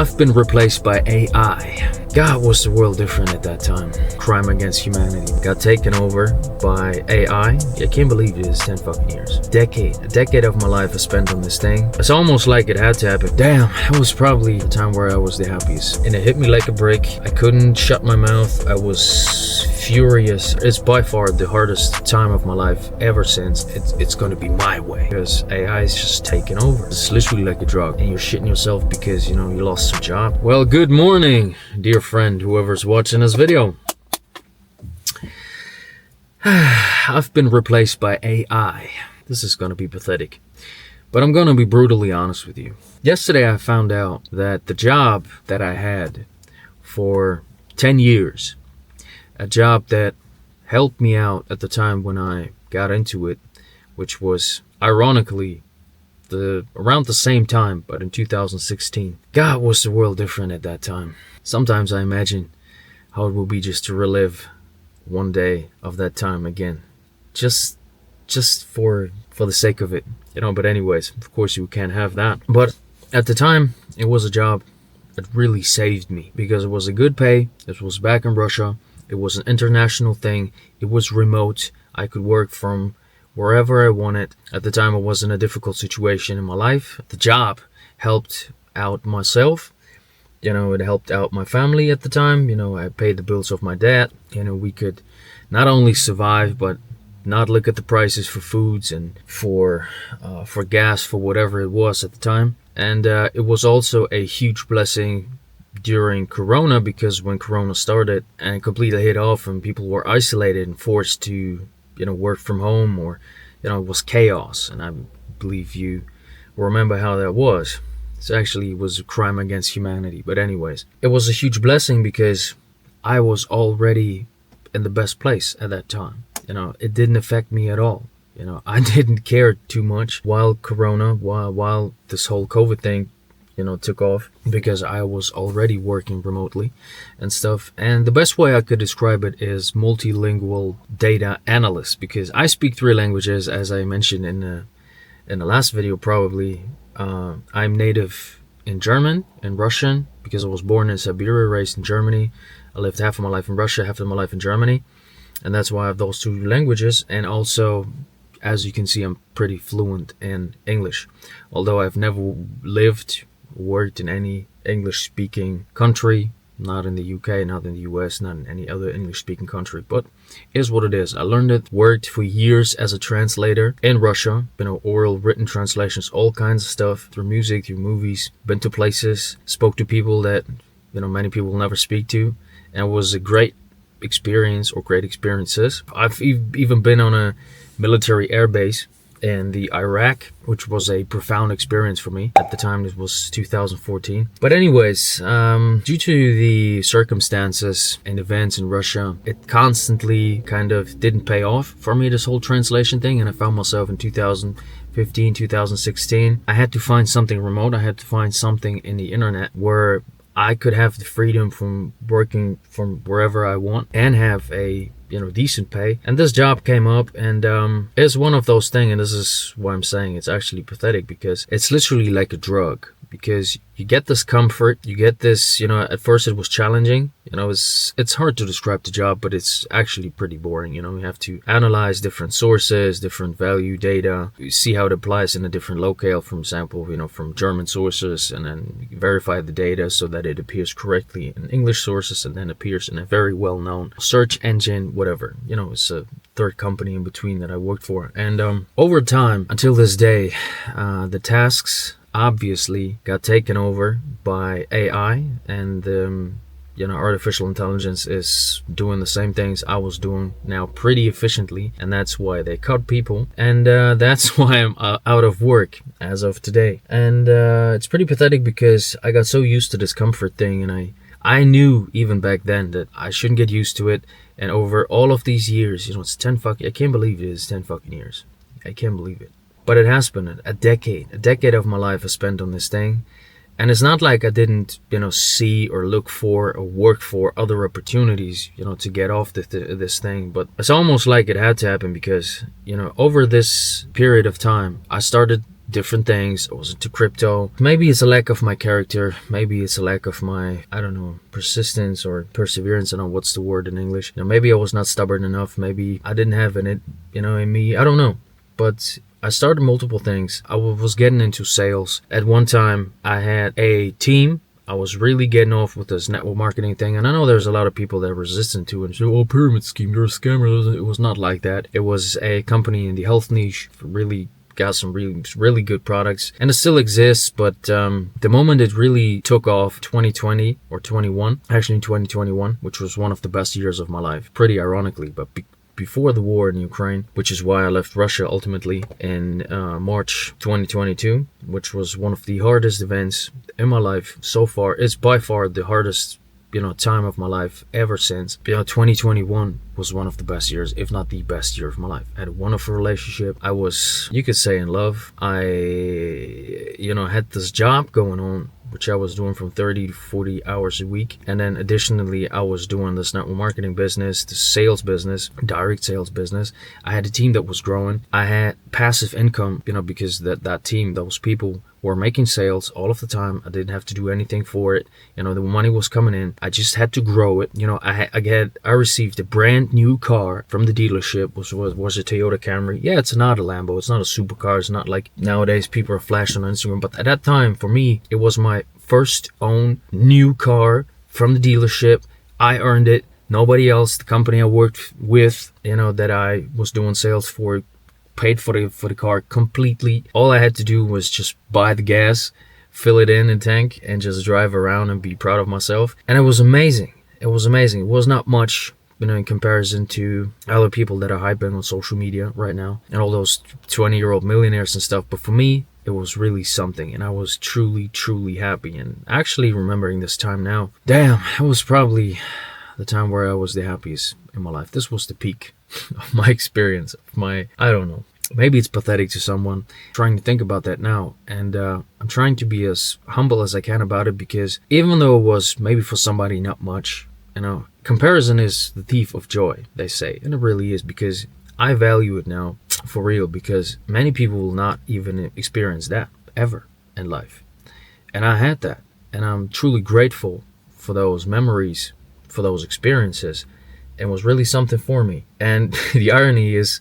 I've been replaced by AI. God, was the world different at that time. Crime against humanity got taken over by AI. I can't believe it is 10 fucking years. A decade of my life I spent on this thing. It's almost like it had to happen. Damn, it was probably the time where I was the happiest. And it hit me like a brick. I couldn't shut my mouth. I was furious. It's by far the hardest time of my life ever since. It's gonna be my way. Because AI is just taking over. It's literally like a drug. And you're shitting yourself because, you lost your job. Well, good morning, dear friend, whoever's watching this video. I've been replaced by AI. This is gonna be pathetic, but I'm gonna be brutally honest with you. Yesterday I found out that the job that I had for 10 years, a job that helped me out at the time when I got into it, which was ironically around the same time, but in 2016. God, was the world different at that time. Sometimes I imagine how it would be just to relive one day of that time again, just for the sake of it, But anyways, of course you can't have that. But at the time, it was a job that really saved me because it was a good pay. It was back in Russia. It was an international thing. It was remote. I could work from wherever I wanted. At the time, I was in a difficult situation in my life. The job helped out myself. It helped out my family at the time. I paid the bills of my dad. We could not only survive, but not look at the prices for foods and for gas, for whatever it was at the time. And it was also a huge blessing during Corona, because when Corona started and completely hit off and people were isolated and forced to work from home, or it was chaos. And I believe you remember how that was. It was a crime against humanity. But anyways, it was a huge blessing because I was already in the best place at that time. It didn't affect me at all. I didn't care too much while Corona, while this whole COVID thing took off, because I was already working remotely and stuff. And the best way I could describe it is multilingual data analyst, because I speak 3 languages, as I mentioned in the last video probably. I'm native in German and Russian because I was born in Siberia, raised in Germany. I lived half of my life in Russia, half of my life in Germany, and that's why I have those 2 languages. And also, as you can see, I'm pretty fluent in English, although I've never worked in any English-speaking country, not in the UK, not in the US, not in any other English-speaking country. But it is what it is. I learned it, worked for years as a translator in Russia, oral, written translations, all kinds of stuff, through music, through movies, been to places, spoke to people that many people will never speak to, and it was a great experience, or great experiences. I've even been on a military airbase in the Iraq, which was a profound experience for me. At the time, it was 2014. But anyways, due to the circumstances and events in Russia, it constantly kind of didn't pay off for me, this whole translation thing. And I found myself in 2015, 2016. I had to find something remote. I had to find something in the internet where I could have the freedom from working from wherever I want and have a decent pay. And this job came up, and it's one of those things, and this is why I'm saying it's actually pathetic, because it's literally like a drug. Because you get this comfort, you get this, at first it was challenging, it's hard to describe the job, but it's actually pretty boring. You have to analyze different sources, different value data, you see how it applies in a different locale, for example, from German sources, and then verify the data so that it appears correctly in English sources, and then appears in a very well-known search engine, whatever. It's a third company in between that I worked for. And over time, until this day, the tasks obviously got taken over by AI, and artificial intelligence is doing the same things I was doing now pretty efficiently, and that's why they cut people, and that's why I'm out of work as of today. And it's pretty pathetic because I got so used to this comfort thing, and I knew even back then that I shouldn't get used to it. And over all of these years, it's 10 fucking, I can't believe it is 10 fucking years. I can't believe it. But it has been a decade of my life I spent on this thing. And it's not like I didn't, see or look for or work for other opportunities, to get off this thing. But it's almost like it had to happen because, over this period of time, I started different things. I was into crypto. Maybe it's a lack of my character. Maybe it's a lack of my, I don't know, persistence or perseverance. I don't know what's the word in English. Maybe I was not stubborn enough. Maybe I didn't have it, in me. I don't know. But I started multiple things. I was getting into sales. At one time, I had a team. I was really getting off with this network marketing thing. And I know there's a lot of people that are resistant to it and say, oh, pyramid scheme, you're a scammer. It was not like that. It was a company in the health niche, really got some really good products, and it still exists. But the moment it really took off, 2020 or 21, actually 2021, which was one of the best years of my life, pretty ironically, but before the war in Ukraine, which is why I left Russia ultimately in March 2022, which was one of the hardest events in my life so far. It's by far the hardest time of my life ever since. 2021 was one of the best years, if not the best year of my life. I had a wonderful relationship. I was, you could say, in love. I, had this job going on, which I was doing from 30 to 40 hours a week. And then additionally, I was doing this network marketing business, the sales business, direct sales business. I had a team that was growing. I had passive income, because that team, those people were making sales all of the time. I didn't have to do anything for it. The money was coming in. I just had to grow it. I received a brand new car from the dealership, was a Toyota Camry. Yeah, it's not a Lambo. It's not a supercar. It's not like nowadays people are flashing on Instagram. But at that time, for me, it was my first own new car from the dealership. I earned it. Nobody else. The company I worked with, that I was doing sales for, paid for the car completely. All I had to do was just buy the gas, fill it in the tank, and just drive around and be proud of myself. And it was amazing. It was amazing. It was not much, in comparison to other people that are hyping on social media right now and all those 20-year-old millionaires and stuff. But for me, it was really something, and I was truly, truly happy. And actually remembering this time now, damn, it was probably the time where I was the happiest in my life. This was the peak of my experience, I don't know. Maybe it's pathetic to someone. I'm trying to think about that now, and I'm trying to be as humble as I can about it, because even though it was maybe for somebody not much, comparison is the thief of joy, they say, and it really is, because I value it now for real, because many people will not even experience that ever in life, and I had that, and I'm truly grateful for those memories, for those experiences, and it was really something for me. And the irony is,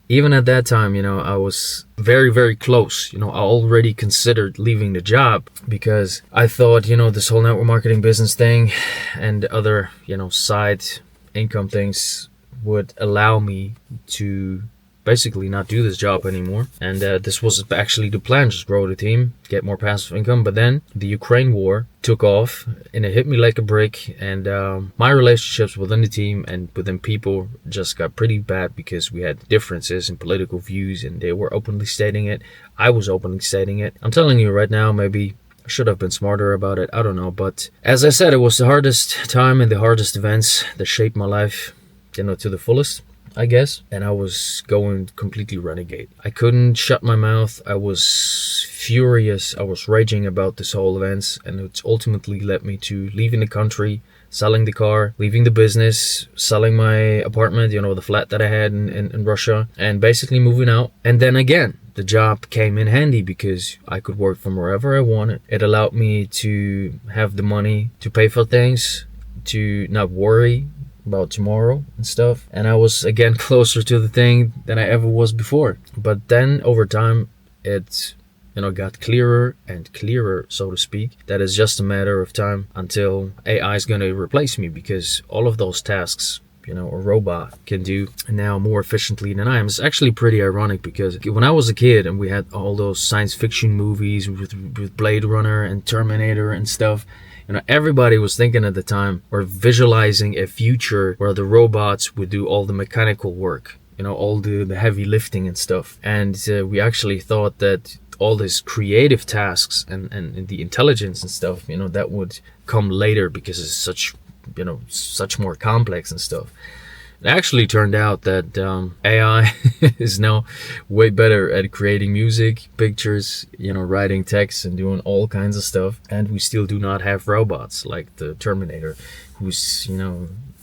even at that time, I was very, very close. I already considered leaving the job, because I thought, this whole network marketing business thing and other, side income things would allow me to basically not do this job anymore. And this was actually the plan, just grow the team, get more passive income. But then the Ukraine war took off, and it hit me like a brick. And my relationships within the team and within people just got pretty bad, because we had differences in political views, and they were openly stating it. I was openly stating it. I'm telling you right now, maybe I should have been smarter about it. I don't know. But as I said, it was the hardest time and the hardest events that shaped my life, to the fullest, I guess. And I was going completely renegade. I couldn't shut my mouth. I was furious. I was raging about this whole events, and it's ultimately led me to leaving the country, selling the car, leaving the business, selling my apartment, the flat that I had in Russia, and basically moving out. And then again, the job came in handy, because I could work from wherever I wanted. It allowed me to have the money to pay for things, to not worry about tomorrow and stuff. And I was again closer to the thing than I ever was before. But then over time, it got clearer and clearer, so to speak, that it's just a matter of time until AI is going to replace me, because all of those tasks a robot can do now more efficiently than I am. It's actually pretty ironic, because when I was a kid and we had all those science fiction movies with Blade Runner and Terminator and stuff, everybody was thinking at the time, or visualizing a future where the robots would do all the mechanical work, all the heavy lifting and stuff. And we actually thought that all these creative tasks and the intelligence and stuff, that would come later, because it's such more complex and stuff. It actually turned out that AI is now way better at creating music, pictures, writing text and doing all kinds of stuff. And we still do not have robots like the Terminator, who's,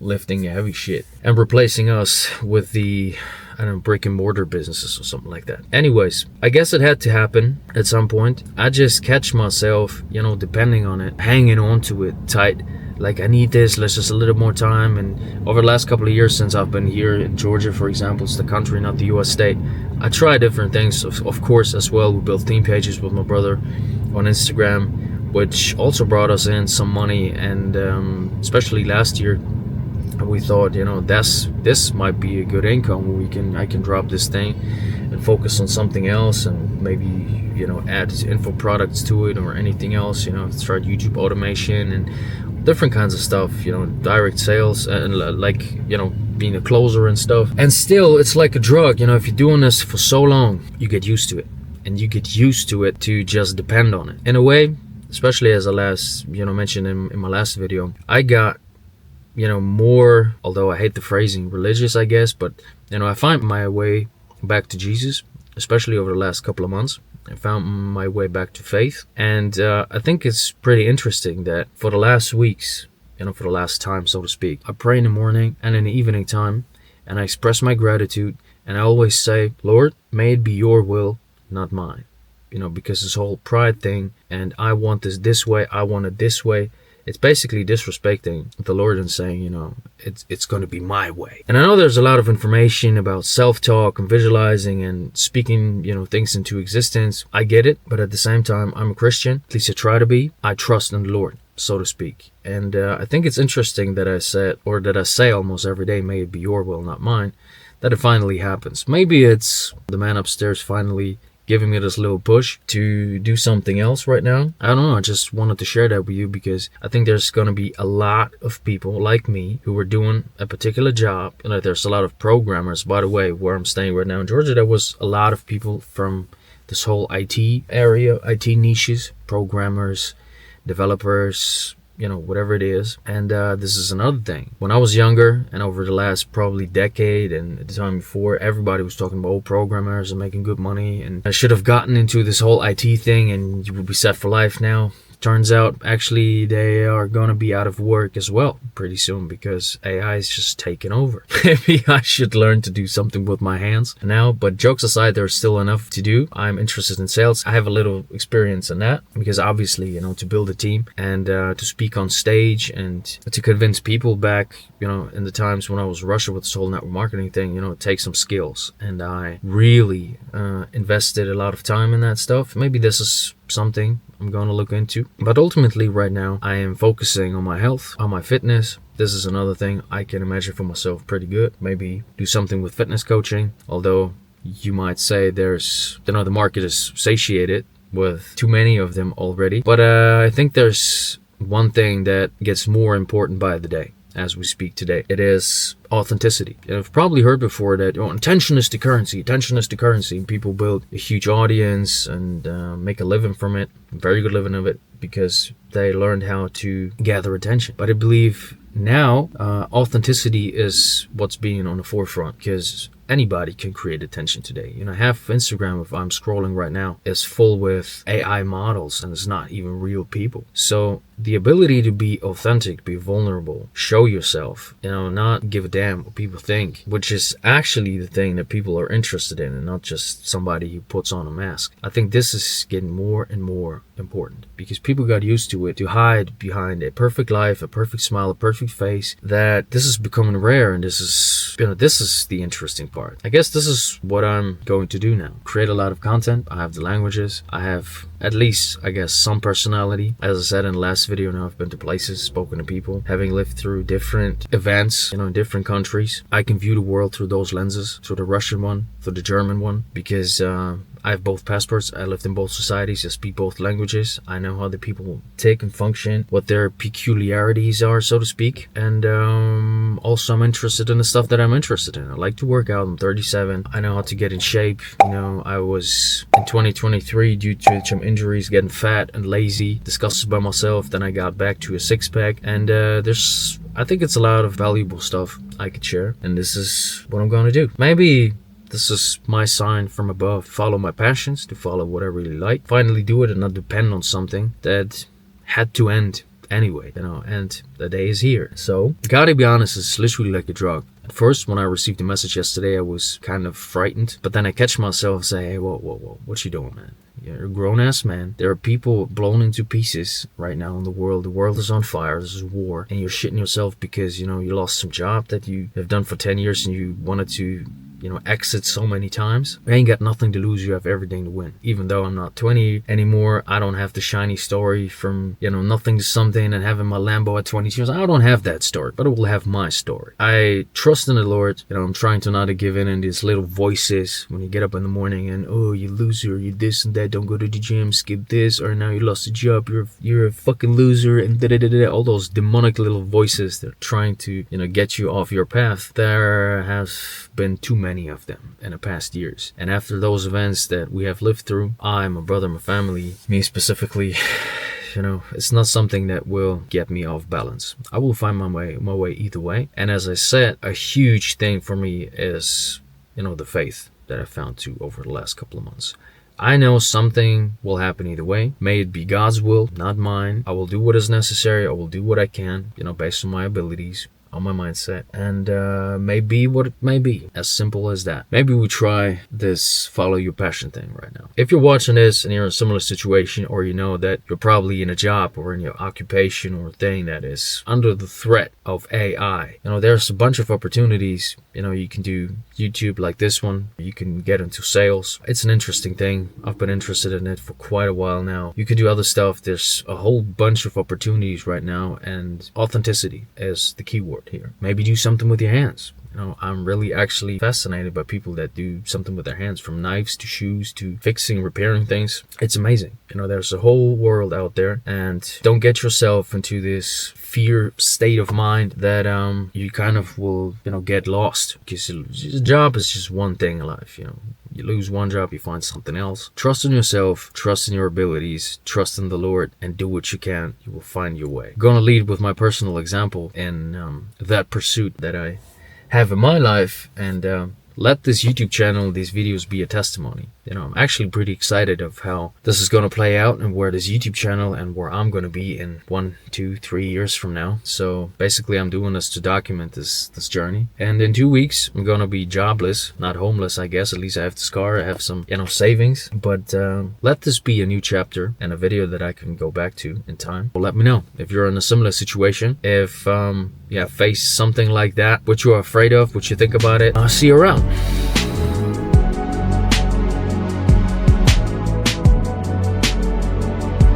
lifting heavy shit and replacing us with the, I don't know, brick and mortar businesses or something like that. Anyways, I guess it had to happen at some point. I just catch myself, depending on it, hanging on to it tight. Like, I need this, let's just a little more time. And over the last couple of years since I've been here in Georgia, for example, it's the country, not the US state, I try different things, of course, as well. We built theme pages with my brother on Instagram, which also brought us in some money. And especially last year, we thought, this might be a good income where I can drop this thing and focus on something else, and maybe add info products to it or anything else. Start YouTube automation and different kinds of stuff. Direct sales and being a closer and stuff. And still, it's like a drug. If you're doing this for so long, you get used to it, and you get used to it to just depend on it in a way. Especially as I mentioned in my last video, I got more, although I hate the phrasing, religious, I guess, but I find my way back to Jesus, especially over the last couple of months. I found my way back to faith, and I think it's pretty interesting that for the last weeks, for the last time, so to speak, I pray in the morning and in the evening time, and I express my gratitude, and I always say, Lord, may it be your will, not mine. Because this whole pride thing, and I want this way, I want it this way, it's basically disrespecting the Lord and saying, it's going to be my way. And I know there's a lot of information about self-talk and visualizing and speaking, things into existence. I get it, but at the same time, I'm a Christian. At least I try to be. I trust in the Lord, so to speak. And I think it's interesting that I say almost every day, may it be your will, not mine, that it finally happens. Maybe it's the man upstairs finally giving me this little push to do something else right now. I don't know, I just wanted to share that with you because I think there's going to be a lot of people like me who are doing a particular job. There's a lot of programmers, by the way, where I'm staying right now in Georgia. There was a lot of people from this whole IT area, IT niches, programmers, developers, whatever it is. And this is another thing. When I was younger, and over the last probably decade and the time before, everybody was talking about programmers and making good money, and I should have gotten into this whole IT thing and you would be set for life now. Turns out, actually, they are going to be out of work as well pretty soon because AI is just taking over. Maybe I should learn to do something with my hands now, but jokes aside, there's still enough to do. I'm interested in sales. I have a little experience in that because obviously, to build a team and to speak on stage and to convince people back, in the times when I was Russia with this whole network marketing thing, it takes some skills. And I really invested a lot of time in that stuff. Maybe this is something I'm going to look into. But ultimately right now I am focusing on my health, on my fitness. This is another thing I can imagine for myself pretty good. Maybe do something with fitness coaching. Although you might say the market is satiated with too many of them already. But I think there's one thing that gets more important by the day as we speak today. It is authenticity. And I've probably heard before that attention is the currency, attention is the currency. And people build a huge audience and make a living from it, a very good living of it, because they learned how to gather attention. But I believe now authenticity is what's being on the forefront, because anybody can create attention today. Half of Instagram, if I'm scrolling right now, is full with AI models and it's not even real people. So the ability to be authentic, be vulnerable, show yourself, not give a damn what people think, which is actually the thing that people are interested in and not just somebody who puts on a mask. I think this is getting more and more important because people got used to it, to hide behind a perfect life, a perfect smile, a perfect face, that this is becoming rare. And this is the interesting part. I guess this is what I'm going to do now. Create a lot of content. I have the languages. I have at least, I guess, some personality. As I said in the last video, now I've been to places, spoken to people, having lived through different events, in different countries. I can view the world through those lenses, through the Russian one, through the German one, because I have both passports. I lived in both societies. I speak both languages. I know how the people tick and function, what their peculiarities are, so to speak. And also I'm interested in the stuff that I'm interested in. I like to work out. I'm 37. I know how to get in shape. I was in 2023, due to some injuries, getting fat and lazy, disgusted by myself. Then I got back to a six-pack. And there's I think it's a lot of valuable stuff I could share, and this is what I'm gonna do. Maybe this is my sign from above. Follow my passions, to follow what I really like. Finally do it and not depend on something that had to end anyway, and the day is here. So, gotta be honest, it's literally like a drug. At first, when I received the message yesterday, I was kind of frightened, but then I catch myself and say, hey, whoa, what you doing, man? You're a grown-ass man. There are people blown into pieces right now in the world. The world is on fire. This is war. And you're shitting yourself because, you lost some job that you have done for 10 years and you wanted to exit so many times. You ain't got nothing to lose. You have everything to win. Even though I'm not 20 anymore, I don't have the shiny story from, nothing to something and having my Lambo at 22 years. I don't have that story, but I will have my story. I trust in the Lord. I'm trying to not to give in these little voices when you get up in the morning and, oh, you loser, you this and that, don't go to the gym, skip this, or now you lost a job, you're a fucking loser, and da-da-da-da. All those demonic little voices that are trying to, get you off your path. There has been too many of them in the past years. And after those events that we have lived through, I, my brother, my family, me specifically, it's not something that will get me off balance. I will find my way either way. And as I said, a huge thing for me is, the faith that I found too over the last couple of months. I know something will happen either way. May it be God's will, not mine. I will do what is necessary. I will do what I can, based on my abilities, on my mindset, and may be what it may be. As simple as that. Maybe we try this follow your passion thing right now. If you're watching this and you're in a similar situation, or you know that you're probably in a job or in your occupation or thing that is under the threat of AI, there's a bunch of opportunities. You can do YouTube like this one. You can get into sales. It's an interesting thing. I've been interested in it for quite a while now. You can do other stuff. There's a whole bunch of opportunities right now, and authenticity is the key word here. Maybe do something with your hands. I'm really actually fascinated by people that do something with their hands, from knives to shoes to fixing, repairing things. It's amazing. There's a whole world out there, and don't get yourself into this fear state of mind that you kind of will get lost, because a job is just one thing in life. You lose one job, you find something else. Trust in yourself, trust in your abilities, trust in the Lord, and do what you can. You will find your way. I'm gonna lead with my personal example in that pursuit that I have in my life, and let this YouTube channel, these videos, be a testimony. I'm actually pretty excited of how this is going to play out, and where this YouTube channel and where I'm going to be in 1, 2, 3 years from now. So basically I'm doing this to document this journey. And in 2 weeks I'm going to be jobless, not homeless, I guess. At least I have this car, I have some savings. But let this be a new chapter and a video that I can go back to in time. Well, let me know if you're in a similar situation, if face something like that, what you're afraid of, what you think about it. I'll see you around.